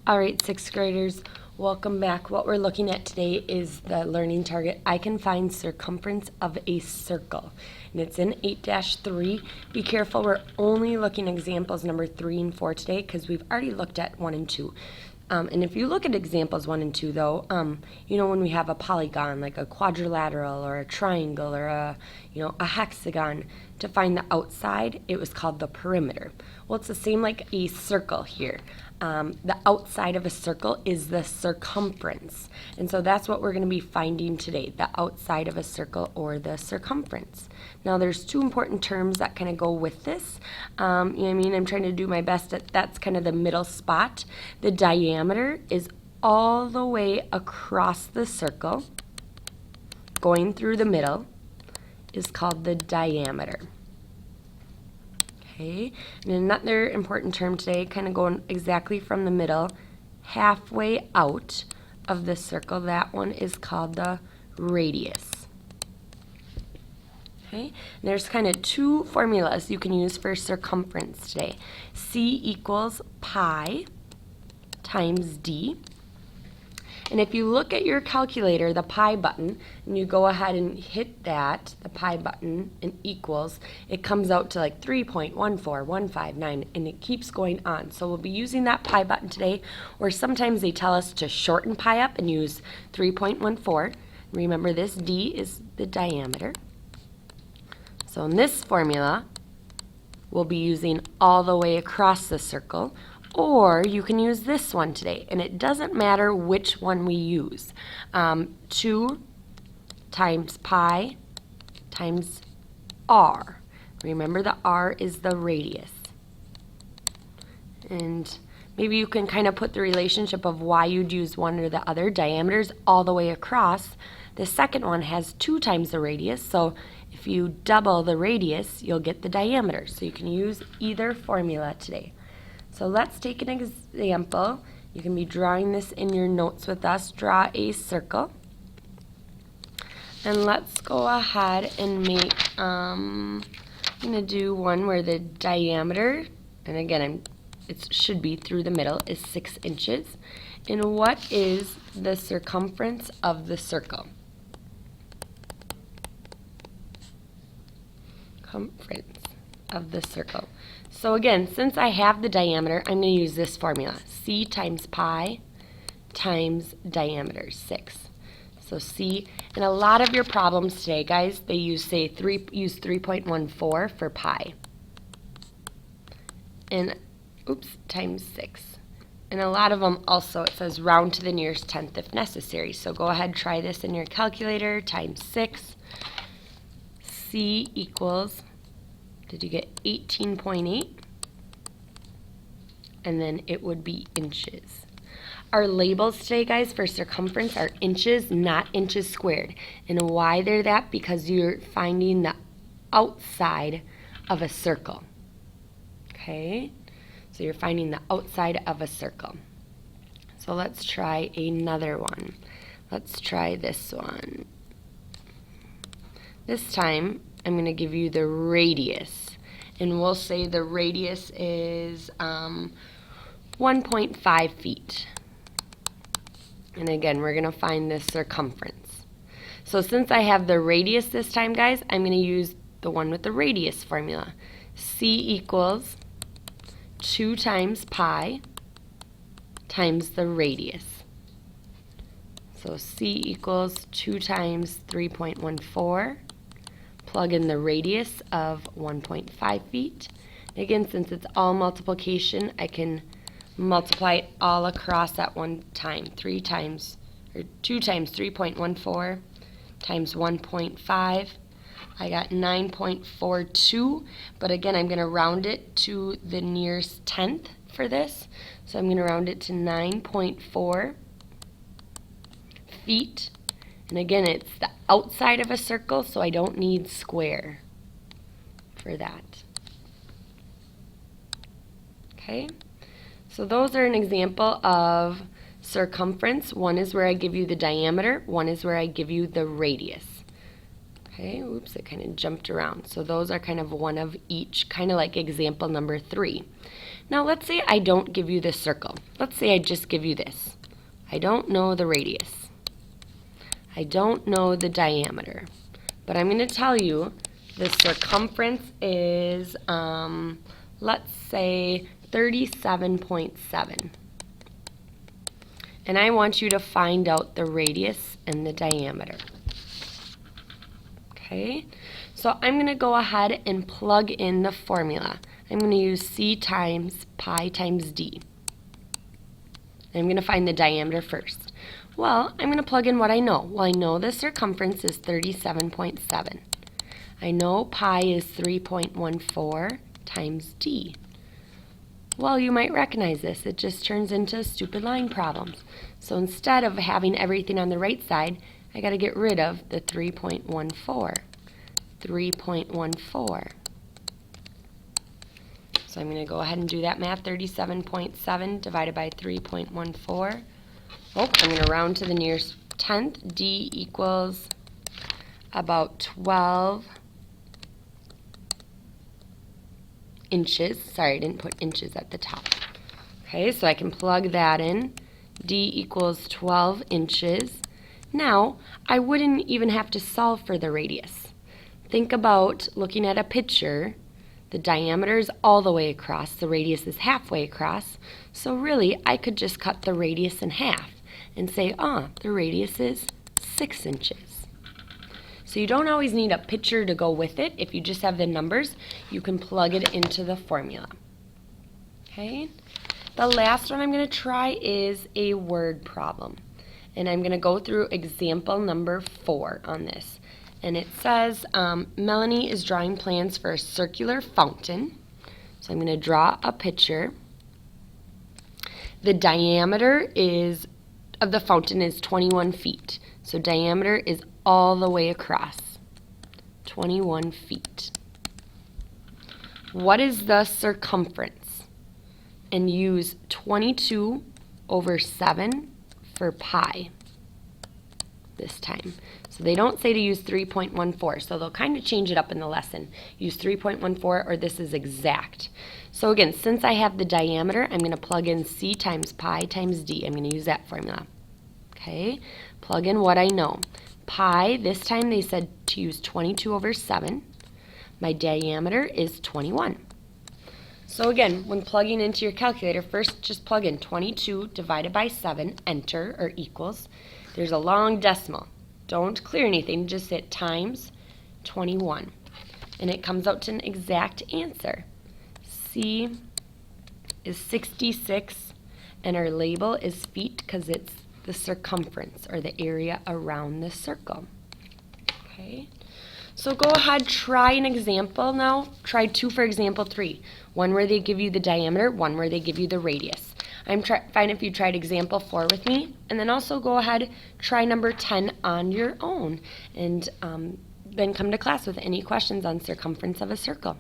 All right, sixth graders, welcome back. What we're looking at today is the learning target. I can find circumference of a circle, and it's in 8-3. Be careful, we're only looking at examples number 3 and 4 today because we've already looked at 1 and 2. And if you look at examples 1 and 2, though, when we have a polygon, like a quadrilateral or a triangle or a hexagon, to find the outside, it was called the perimeter. Well, it's the same like a circle here. The outside of a circle is the circumference. And so that's what we're going to be finding today, the outside of a circle or the circumference. Now, there's two important terms that kind of go with this. I'm trying to do my best. That's kind of the middle spot. The diameter is all the way across the circle, going through the middle, is called the diameter. Okay, and another important term today, kind of going exactly from the middle, halfway out of the circle, that one is called the radius. Okay, and there's kind of two formulas you can use for circumference today. C equals pi times d. And if you look at your calculator, the pi button, and you go ahead and hit that, the pi button, and equals, it comes out to like 3.14159, and it keeps going on. So we'll be using that pi button today, or sometimes they tell us to shorten pi up and use 3.14. Remember, this d is the diameter. So in this formula, we'll be using all the way across the circle, or you can use this one today, and it doesn't matter which one we use. 2 times pi times r. Remember, the r is the radius. And maybe you can kind of put the relationship of why you'd use one or the other. Diameters all the way across. The second one has 2 times the radius, so if you double the radius, you'll get the diameter. So you can use either formula today. So let's take an example. You can be drawing this in your notes with us. Draw a circle. And let's go ahead and make, I'm going to do one where the diameter, and again, it should be through the middle, is 6 inches. And what is the circumference of the circle? Circumference of the circle. So again, since I have the diameter, I'm going to use this formula. C times pi times diameter, 6. So C, and a lot of your problems today, guys, they use 3.14 for pi. And, times 6. And a lot of them also, it says round to the nearest tenth if necessary. So go ahead, try this in your calculator, times 6. C equals, did you get 18.8? And then it would be inches. Our labels today, guys, for circumference are inches, not inches squared. And why they're that? Because you're finding the outside of a circle. Okay? So you're finding the outside of a circle. So let's try another one. Let's try this one. This time, I'm going to give you the radius. And we'll say the radius is 1.5 feet. And again, we're going to find the circumference. So since I have the radius this time, guys, I'm going to use the one with the radius formula. C equals 2 times pi times the radius. So C equals 2 times 3.14. Plug in the radius of 1.5 feet. Again, since it's all multiplication, I can multiply it all across at one time. 2 times 3.14 times 1.5. I got 9.42, but again, I'm going to round it to the nearest tenth for this. So I'm going to round it to 9.4 feet. And again, it's the outside of a circle, so I don't need square for that. Okay, so those are an example of circumference. One is where I give you the diameter, one is where I give you the radius. Okay, oops, it kind of jumped around. So those are kind of one of each, kind of like example number 3. Now let's say I don't give you this circle. Let's say I just give you this. I don't know the radius. I don't know the diameter. But I'm going to tell you the circumference is, let's say, 37.7. And I want you to find out the radius and the diameter. Okay, so I'm going to go ahead and plug in the formula. I'm going to use C times pi times d. I'm going to find the diameter first. Well, I'm going to plug in what I know. Well, I know the circumference is 37.7. I know pi is 3.14 times d. Well, you might recognize this. It just turns into stupid line problems. So instead of having everything on the right side, I got to get rid of the 3.14. 3.14. So I'm going to go ahead and do that math. 37.7 divided by 3.14. Oh, I'm going to round to the nearest tenth. D equals about 12 inches. Sorry, I didn't put inches at the top. Okay, so I can plug that in. D equals 12 inches. Now, I wouldn't even have to solve for the radius. Think about looking at a picture. The diameter is all the way across. The radius is halfway across. So really, I could just cut the radius in half and say, the radius is 6 inches. So you don't always need a picture to go with it. If you just have the numbers, you can plug it into the formula. Okay? The last one I'm going to try is a word problem. And I'm going to go through example number 4 on this. And it says, Melanie is drawing plans for a circular fountain. So I'm going to draw a picture. The diameter of the fountain is 21 feet. So diameter is all the way across. 21 feet. What is the circumference? And use 22 over 7 for pi this time. So they don't say to use 3.14, so they'll kind of change it up in the lesson. Use 3.14 or this is exact. So again, since I have the diameter, I'm going to plug in C times pi times d. I'm going to use that formula. Okay, plug in what I know. Pi, this time they said to use 22 over 7. My diameter is 21. So again, when plugging into your calculator, first just plug in 22 divided by 7, enter, or equals. There's a long decimal. Don't clear anything, just hit times 21. And it comes out to an exact answer. C is 66, and our label is feet because it's the circumference, or the area around the circle. Okay, so go ahead, try an example now. Try 2 for example 3. One where they give you the diameter, one where they give you the radius. I'm fine if you tried example 4 with me, and then also go ahead, try number 10 on your own, and then come to class with any questions on circumference of a circle.